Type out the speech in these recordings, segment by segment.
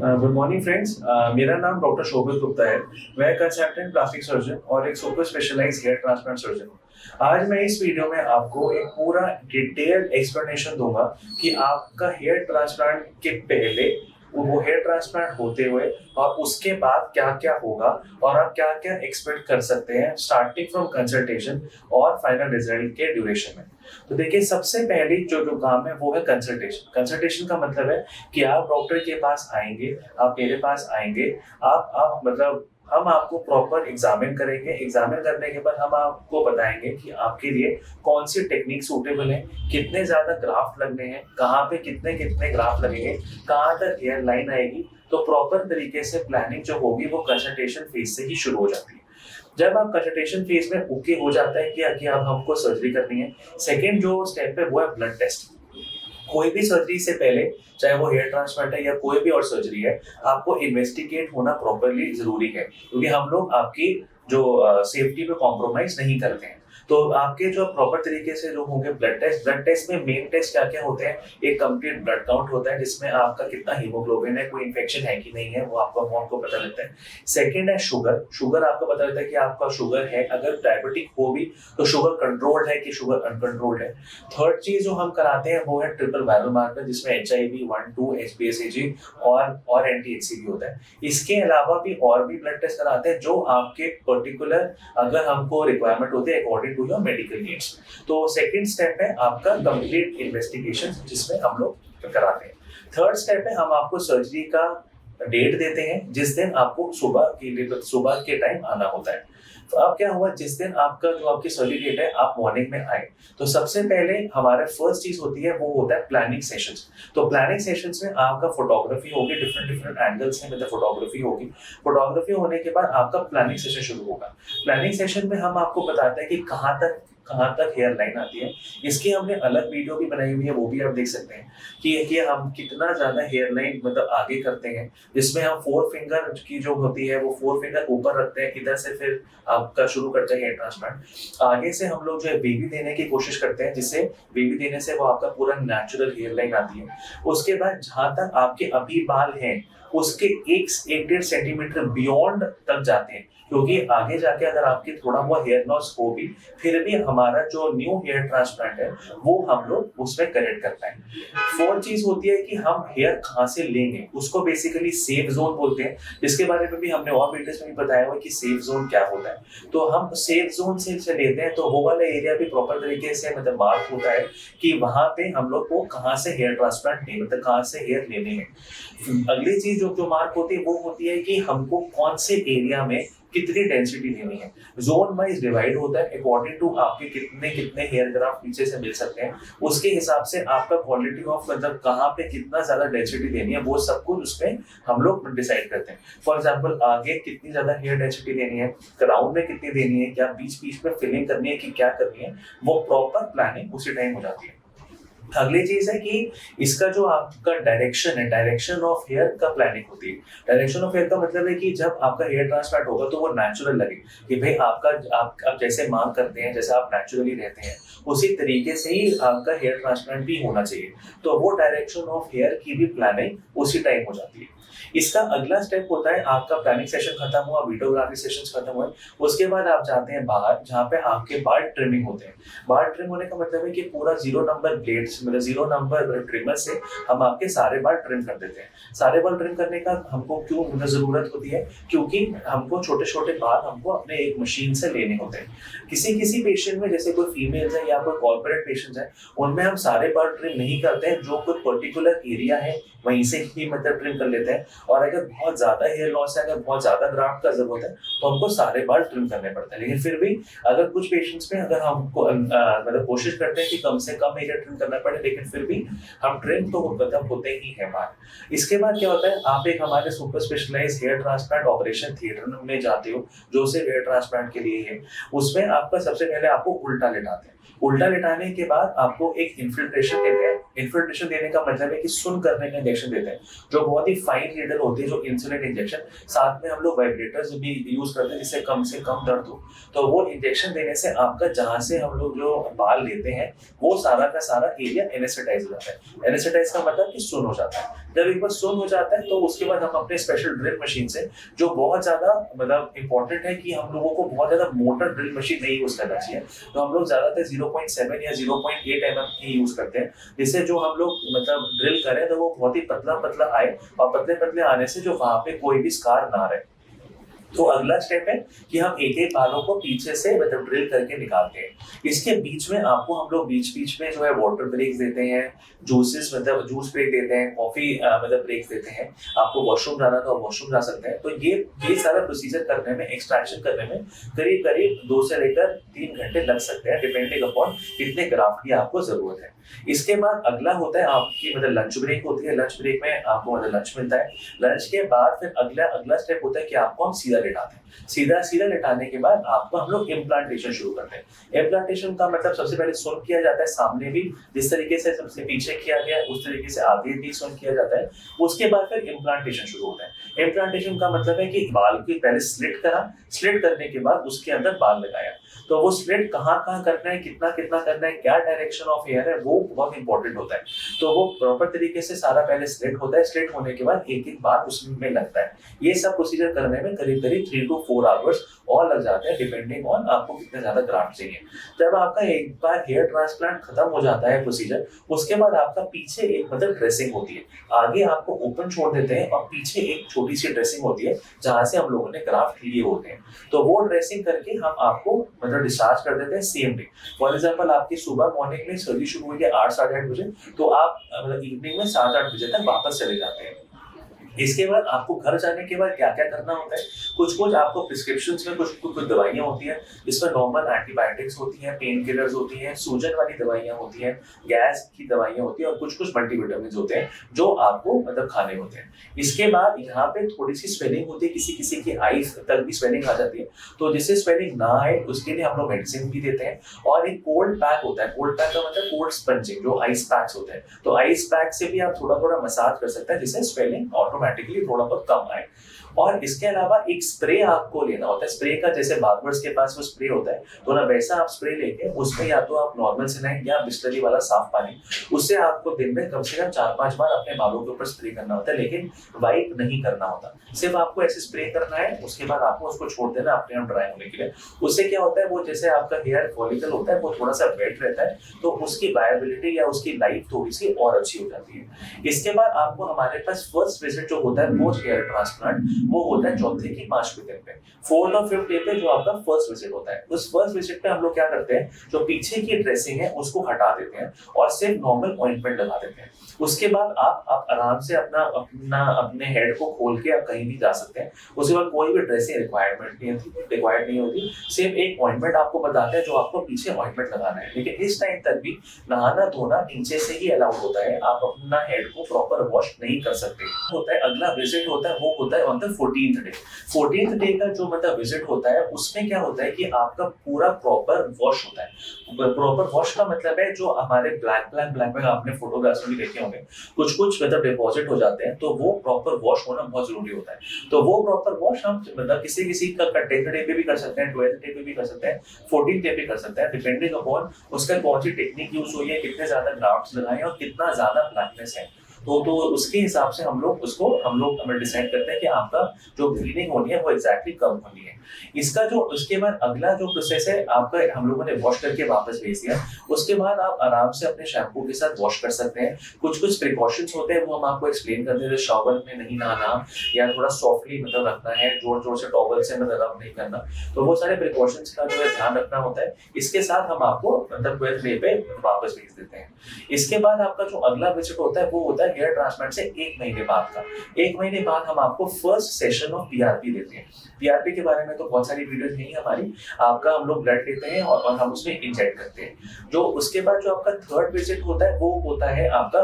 Good morning friends. मेरा नाम doctor शोभित गुप्ता है। मैं कंसल्टेंट प्लास्टिक सर्जन और एक super specialized hair transplant surgeon हूँ। आज मैं इस वीडियो में आपको एक पूरा डिटेल्ड एक्सप्लेनेशन दूंगा कि आपका हेयर ट्रांसप्लांट के पहले, वो हेयर ट्रांसप्लांट होते हुए और उसके बाद क्या क्या होगा और आप क्या क्या एक्सपेक्ट कर सकते हैं स्टार्टिंग फ्रॉम कंसल्टेशन और फाइनल रिजल्ट के ड्यूरेशन में। तो देखिए, सबसे पहली जो काम है वो है कंसल्टेशन। कंसल्टेशन का मतलब है कि आप डॉक्टर के पास आएंगे, आप मेरे पास आएंगे, आप मतलब हम आपको प्रॉपर एग्जामिन करेंगे। एग्जामिन करने के बाद हम आपको बताएंगे कि आपके लिए कौन सी टेक्निक सूटेबल है, कितने ज्यादा ग्राफ्ट लगने हैं, कहाँ पे कितने कितने ग्राफ्ट लगेंगे, कहाँ तक हेयर लाइन आएगी। तो प्रॉपर तरीके से प्लानिंग जो होगी वो कंसल्टेशन फेज से ही शुरू हो जाती है। जब आप कंसल्टेशन फेज में ओके हो जाता है कि अब हमको सर्जरी करनी है, सेकेंड जो स्टेप है वो है ब्लड टेस्ट। कोई भी सर्जरी से पहले, चाहे वो हेयर ट्रांसप्लांट है या कोई भी और सर्जरी है, आपको इन्वेस्टिगेट होना प्रॉपरली जरूरी है, क्योंकि हम लोग आपकी जो सेफ्टी पे कॉम्प्रोमाइज नहीं करते हैं। तो आपके जो प्रॉपर तरीके से जो होंगे ब्लड टेस्ट में मेन टेस्ट क्या क्या होते हैं, एक कंप्लीट ब्लड काउंट होता है जिसमें आपका कितना हीमोग्लोबिन है, कोई इन्फेक्शन है कि नहीं है, वो आपको पता लगता है। सेकेंड है शुगर आपको पता लगता है कि आपका शुगर है, अगर डायबिटिक हो भी तो शुगर कंट्रोल्ड है कि शुगर अनकंट्रोल्ड है। थर्ड चीज जो हम कराते हैं वो है ट्रिपल वायरल मार्कर, जिसमें HIV 1, 2 HbA1c और एंटी-HCV होता है। इसके अलावा भी और भी ब्लड टेस्ट कराते हैं जो आपके पर्टिकुलर, अगर हमको रिक्वायरमेंट होती है according to your medical needs. तो सेकंड स्टेप है आपका कंप्लीट इन्वेस्टिगेशन, जिसमें हम लोग कराते हैं। थर्ड स्टेप है हम आपको सर्जरी का डेट देते हैं, जिस दिन आपको सुबह के टाइम आना होता है। तो अब क्या हुआ, जिस दिन आपका जो आपकी सर्जरी डेट है आप मॉर्निंग में आए तो सबसे पहले हमारा फर्स्ट चीज होती है वो होता है प्लानिंग सेशंस। तो प्लानिंग सेशंस में आपका फोटोग्राफी होगी, डिफरेंट एंगल्स में मतलब फोटोग्राफी होगी। फोटोग्राफी होने के बाद आपका प्लानिंग सेशन शुरू होगा। प्लानिंग सेशन में हम आपको बताते हैं कि कहाँ तक हेयर लाइन आती है। इसकी हमने अलग वीडियो भी बनाई हुई है, वो भी आप देख सकते हैं कि हम कितना ज्यादा हेयर लाइन मतलब आगे करते हैं, जिसमें हम 4 फिंगर की जो होती है वो 4 फिंगर ऊपर रखते हैं, इधर से फिर आपका शुरू करते हैं हेयर ट्रांसप्लांट। आगे से हम लोग जो है बेबी देने की कोशिश करते हैं, जिससे बेबी देने से वो आपका पूरा नेचुरल हेयर लाइन आती है। उसके बाद जहां तक आपके अभी बाल हैं उसके 1-1.5 सेंटीमीटर बियॉन्ड तक जाते हैं, क्योंकि आगे जाके अगर आपके थोड़ा बहुत हेयर लॉस हो भी, फिर भी हमारा जो न्यू हेयर ट्रांसप्लांट है वो हम लोग उसमें करेक्ट कर पाए। फोर्थ चीज होती है कि हम हेयर कहाँ से लेंगे, उसको बेसिकली सेफ जोन बोलते हैं, जिसके बारे में भी हमने और वीडियोस में भी बताया हुआ कि सेफ जोन क्या होता है। तो हम सेफ जोन से लेते हैं, तो वो वाला एरिया भी प्रॉपर तरीके से मतलब मार्क होता है कि वहां पे हम लोग को कहाँ से हेयर ट्रांसप्लांट लेने, मतलब कहाँ से हेयर लेने हैं। अगली चीज जो मार्क होती है वो होती है कि हमको कौन से एरिया में कितनी डेंसिटी लेनी है। जोन वाइज डिवाइड होता है अकॉर्डिंग टू आपके कितने कितने हेयर ग्राफ्ट पीछे से मिल सकते हैं, उसके हिसाब से आपका क्वालिटी ऑफ मतलब कहाँ पे कितना ज्यादा डेंसिटी लेनी है वो सब कुछ उसमें हम लोग डिसाइड करते हैं। फॉर एग्जाम्पल, आगे कितनी ज्यादा हेयर डेंसिटी लेनी है, क्राउन में कितनी देनी है, क्या बीच बीच में फिलिंग करनी है कि क्या करनी है, वो प्रॉपर प्लानिंग उसी टाइम हो जाती है। अगली चीज है कि इसका जो आपका डायरेक्शन है, डायरेक्शन ऑफ हेयर का प्लानिंग होती है। डायरेक्शन ऑफ हेयर का मतलब है कि जब आपका हेयर ट्रांसप्लांट होगा तो वो नेचुरल लगे, कि भाई आप जैसे मांग करते हैं, जैसे आप नेचुरली रहते हैं उसी तरीके से ही आपका हेयर ट्रांसप्लांट भी होना चाहिए। तो वो डायरेक्शन ऑफ हेयर की भी प्लानिंग उसी टाइम हो जाती है। इसका अगला स्टेप होता है, आपका प्लानिंग सेशन खत्म हुआ, वीडियोग्राफी सेशंस खत्म हुए, उसके बाद आप जाते हैं बाहर जहाँ पे आपके बाल ट्रिमिंग होते हैं। बाल ट्रिम होने का मतलब है कि पूरा 0 नंबर ब्लेड्स मतलब 0 नंबर ट्रिमर से हम आपके सारे बाल ट्रिम कर देते हैं। सारे बाल ट्रिम करने का हमको क्यों जरूरत होती है, क्योंकि हमको छोटे छोटे बाल हमको अपने एक मशीन से लेने होते हैं। किसी पेशेंट में, जैसे कोई फीमेल है या कोई कॉर्पोरेट पेशेंट है, उनमें हम सारे बाल ट्रिम नहीं करते हैं, जो कोई पर्टिकुलर एरिया है वहीं से ही मतलब ट्रिम कर लेते हैं। और अगर बहुत ज्यादा हेयर लॉस है, अगर बहुत ज्यादा ग्राफ्ट का जरूरत है तो हमको सारे बाल ट्रिम करने पड़ते हैं। लेकिन फिर भी अगर कुछ पेशेंट्स में अगर हमको मतलब कोशिश करते हैं कि कम से कम एरिया ट्रिम करना पड़े, लेकिन फिर भी हम ट्रिम तो मतलब होते ही है बाल। इसके बाद क्या होता है, आप एक हमारे super specialized hair transplant operation theatre में जाते हो, जो सिर्फ हेयर ट्रांसप्लांट के लिए है। उसमें आपका सबसे पहले आपको उल्टा लेटाते हैं। उल्टा लेटाने के बाद आपको एक इन्फिल्ट्रेशन देते हैं। इन्फिल्ट्रेशन देने का मतलब है कि सुन करने का इंजेक्शन देते हैं, जो बहुत ही फाइन नीडल होती है, जो इंसुलिन इंजेक्शन। साथ में हम लोग वाइब्रेटर्स भी यूज करते हैं जिससे कम से कम दर्द हो। तो वो इंजेक्शन देने से आपका जहां से हम लोग जो बाल लेते हैं वो सारा का सारा एरिया एनेस्थेटाइज हो जाता है। एनेस्थेटाइज का मतलब कि सुन हो जाता है। जब एक बार सुन हो जाता है तो उसके बाद हम अपने स्पेशल ड्रिल मशीन से, जो बहुत ज्यादा मतलब इंपॉर्टेंट है कि हम लोगों को बहुत ज्यादा मोटर ड्रिल मशीन नहीं यूज करना चाहिए, तो हम लोग ज्यादातर 0.7 या 0.8 mm की यूज करते हैं, जिससे जो हम लोग मतलब ड्रिल करें तो वो बहुत ही पतला पतला आए, और पतले पतले आने से जो वहां पे कोई भी स्कार ना रहे। तो अगला स्टेप है कि हम एक एक बालों को पीछे से मतलब ड्रिल करके निकालते हैं। इसके बीच में आपको हम लोग बीच बीच में जो है वाटर ब्रेक्स देते हैं, जूसेस मतलब जूस ब्रेक देते हैं, कॉफी मतलब ब्रेक्स देते हैं। आपको वॉशरूम जाना तो वॉशरूम जा सकते हैं। तो ये सारा प्रोसीजर करने में, एक्सट्रैक्शन करने में करीब करीब 2 से लेकर 3 घंटे लग सकते हैं, डिपेंडिंग अपॉन कितने ग्राफ्ट की आपको जरूरत है। इसके बाद अगला होता है आपकी मतलब लंच ब्रेक होती है। लंच ब्रेक में आपको मतलब लंच मिलता है। लंच के बाद फिर अगला स्टेप होता है कि आपको हम सीधा लेटाते हैं। सीधा लेटाने के बाद आपको हम लोग इम्प्लांटेशन शुरू करते हैं। इम्प्लांटेशन का मतलब सबसे पहले सुन किया जाता है, सामने भी जिस तरीके से सबसे पीछे किया गया है उस तरीके से आगे भी सुन किया जाता है। उसके बाद फिर इम्प्लांटेशन शुरू होता है। इम्प्लांटेशन का मतलब है कि बाल की पहले स्लिट करा, स्लिट करने के बाद उसके अंदर बाल लगाया। तो वो स्लिट कहाँ करना है, कितना करना है, क्या डायरेक्शन ऑफ हेयर है, वो बहुत इंपॉर्टेंट होता है। तो वो प्रॉपर तरीके से सारा पहले स्लिट होता है। स्लिट होने के बाद एक एक बार उसमें लगता है। ये सब प्रोसीजर करने में करीब करीब 3 to 4 आवर्स और लग जाते हैं, डिपेंडिंग ऑन आपको कितने ज्यादा ग्राफ्ट चाहिए। जब आपका एक बार हेयर ट्रांसप्लांट खत्म हो जाता है प्रोसीजर, उसके बाद आपका पीछे एक मतलब ड्रेसिंग होती है। आगे आपको ओपन छोड़ देते हैं और पीछे एक छोटी सी ड्रेसिंग होती है जहां से हम लोगों ने ग्राफ्ट लिए होते हैं। तो वो ड्रेसिंग करके हम आपको मतलब डिस्चार्ज कर देते हैं सेम डे। फॉर एग्जाम्पल आपकी सुबह मॉर्निंग में सर्जरी शुरू हुई है 8 साढ़े 8 बजे, तो आप मतलब इवनिंग में 7-8 बजे तक वापस चले जाते हैं। इसके बाद आपको घर जाने के बाद क्या क्या करना होता है, कुछ आपको प्रिस्क्रिप्शन में कुछ दवाइयाँ होती हैं, जिसमें नॉर्मल एंटीबायोटिक्स होती हैं, पेन किलर्स होती हैं, सूजन वाली दवाइयाँ होती हैं, गैस की दवाइयाँ होती हैं, और कुछ मल्टीविटामिन होते हैं जो आपको मतलब खाने होते हैं। इसके बाद यहाँ पे थोड़ी सी स्वेलिंग होती है, किसी की आईज तक भी स्वेलिंग आ जाती है। तो जिससे स्वेलिंग ना आए उसके लिए हम लोग मेडिसिन भी देते हैं। और एक कोल्ड पैक होता है। कोल्ड पैक का मतलब कोल्ड स्पंजिंग, जो आइस पैक्स होते हैं। तो आइस पैक से भी आप थोड़ा मसाज कर सकते हैं, जिससे स्वेलिंग ऑटोमेटिकली थोड़ा बहुत कम आए। और इसके अलावा एक स्प्रे आपको लेना होता है। स्प्रे का जैसे बार्बर्स के पास वो स्प्रे होता है, तो ना वैसा आप स्प्रे लेके उसमें या तो आप नॉर्मल सेलाइन या बिस्लरी वाला साफ पानी, उससे आपको दिन में कम से कम 4-5 बार अपने बालों के ऊपर स्प्रे करना होता है, लेकिन वाइप नहीं करना होता। सिर्फ आपको ऐसे स्प्रे करना है, उसके बाद आपको उसको छोड़ देना अपने आप ड्राई होने के लिए। उससे क्या होता है, वो जैसे आपका हेयर फॉलिकल होता है वो थोड़ा सा वेट रहता है, तो उसकी वायबिलिटी या उसकी लाइफ थोड़ी सी और अच्छी हो जाती है। इसके बाद आपको हमारे पास फर्स्ट विजिट जो होता है पोस्ट हेयर ट्रांसप्लांट, वो होता है चौथे की 5वें दिन पे, 4th और 5th डे पे, जो आपका फर्स्ट विजिट होता है। उस फर्स्ट विजिट पे हम लोग क्या करते हैं, जो पीछे की ड्रेसिंग है उसको हटा देते हैं और सिर्फ नॉर्मल ऑइंटमेंट लगा देते हैं। उसके बाद आप आराम से अपने हेड को खोल के आप कहीं भी जा सकते हैं। उसके बाद कोई भी ड्रेसिंग रिक्वायर्ड नहीं होती। सिर्फ एक ऑइंटमेंट आपको बताते हैं जो आपको पीछे ऑइंटमेंट लगाना है। लेकिन इस टाइम तक भी नहाना धोना नीचे से ही अलाउड होता है, आप अपना हेड को प्रॉपर वॉश नहीं कर सकते। होता है अगला विजिट होता है, वो होता है on the 14th day. 14th day का जो मतलब विजिट होता है, उसमें क्या होता है कि आपका पूरा प्रॉपर वॉश होता है। प्रॉपर वॉश का मतलब है जो हमारे ब्लैक आपने फोटोग्राफ्स में भी देखे होंगे, कुछ मतलब डिपॉजिट हो जाते हैं, तो वो प्रॉपर वॉश होना बहुत जरूरी होता है। तो वो प्रॉपर वॉश हम मतलब किसी का 10th डे पे भी कर सकते हैं, 12th डे पे भी कर सकते हैं, 14th डे पे कर सकते हैं, डिपेंडिंग अपॉन उसका कौन सी टेक्निक यूज हुई है, कितने ज्यादा ग्राफ्ट्स लगाए और कितना ज्यादा ब्लैकनेस है। तो उसके हिसाब से हम लोग डिसाइड करते हैं कि आपका जो क्लीनिंग होनी है वो एग्जैक्टली कब होनी है। इसका जो उसके बाद अगला जो प्रोसेस है आपका, हम लोगों ने वॉश करके वापस भेज दिया, उसके बाद आप आराम से अपने शैम्पू के साथ वॉश कर सकते हैं। कुछ प्रिकॉशंस होते हैं वो हम आपको एक्सप्लेन कर देते हैं। शावर में नहीं नहाना, या थोड़ा सॉफ्टली मतलब रखना है, जोर से टॉवल से मतलब रब नहीं करना, तो वो सारे प्रिकॉशंस का जो है ध्यान रखना होता है। इसके साथ हम आपको मतलब 12th डे पे वापस भेज देते हैं। इसके बाद आपका जो अगला विजिट होता है वो होता है हेयर ट्रांसप्लांट से 1 महीने बाद का। 1 महीने बाद हम आपको फर्स्ट सेशन ऑफ पीआरपी देते हैं। पीआरपी के बारे में तो बहुत सारी वीडियोस नहीं है हमारी। आपका हम लोग ब्लड लेते हैं और हम उसमें इंजेक्ट करते हैं। जो उसके बाद जो आपका 3rd विजिट होता है वो होता है आपका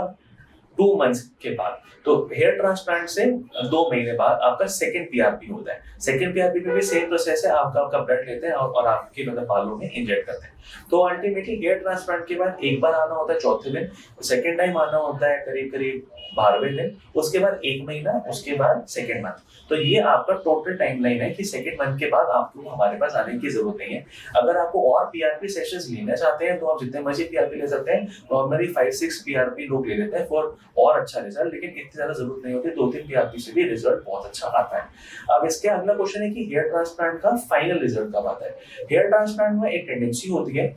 2 मंथ्स के बाद। तो हेयर ट्रांसप्लांट से 2 महीने बाद आपका सेकंड पीआरपी होता है। सेकंड पीआरपी में भी सेम प्रोसेस है, आपका ब्लड लेते हैं और आपके मतलब बालों में इंजेक्ट करते हैं। तो अल्टीमेटली हेयर ट्रांसप्लांट के बाद एक बार आना होता है 4थे दिन, सेकंड टाइम आना होता है करीब 12वें दिन, उसके बाद 1 महीना, उसके बाद सेकंड मंथ। तो ये आपका टोटल टाइमलाइन है कि सेकंड मंथ के बाद आपको हमारे पास आने की जरूरत नहीं है। अगर आपको और पीआरपी सेशंस लेना चाहते हैं तो आप जितने मर्जी पीआरपी ले सकते हैं। नॉर्मली 5-6 पीआरपी लोग ले लेते हैं फॉर और अच्छा रिजल्ट, लेकिन इतनी ज्यादा जरूरत नहीं होती। 2-3 पीआरपी से भी रिजल्ट बहुत अच्छा आता है। अब इसके अगला क्वेश्चन है कि हेयर ट्रांसप्लांट का फाइनल रिजल्ट कब आता है। हेयर ट्रांसप्लांट में एक टेंडेंसी होती है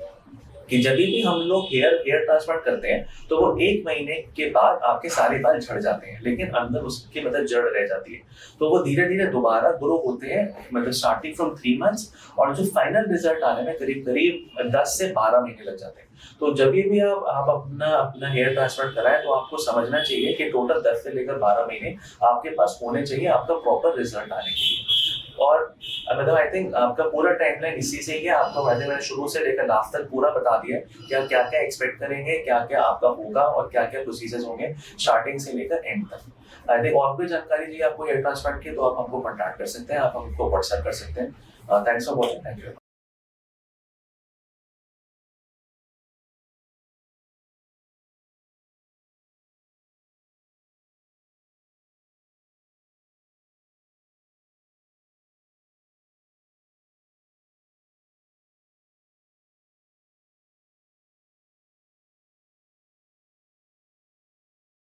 कि जब भी हम लोग हेयर ट्रांसप्लांट करते हैं तो वो 1 महीने के बाद आपके सारे बाल झड़ जाते हैं, लेकिन अंदर उसकी मतलब जड़ रह जाती है। तो वो धीरे धीरे दोबारा ग्रो होते हैं, मतलब स्टार्टिंग फ्रॉम 3 मंथ्स, और जो फाइनल रिजल्ट आने में करीब करीब 10 से 12 महीने लग जाते हैं। तो जब भी आप अपना हेयर ट्रांसप्लांट कराएं तो आपको समझना चाहिए कि टोटल 10 से लेकर 12 महीने आपके पास होने चाहिए आपका प्रॉपर रिजल्ट आने के लिए। और मतलब आई थिंक आपका पूरा टाइमलाइन इसी से ही है। आपको मैंने शुरू से लेकर लास्ट तक पूरा बता दिया है क्या क्या क्या एक्सपेक्ट करेंगे, क्या क्या आपका होगा और क्या क्या प्रोसीजर्स होंगे स्टार्टिंग से लेकर एंड तक। आई थिंक और कोई जानकारी चाहिए आपको हेयर ट्रांसप्लांट की तो आप हमको कॉन्टैक्ट कर सकते हैं, आप हमको व्हाट्सएप कर सकते हैं। Thanks for watching, thank you.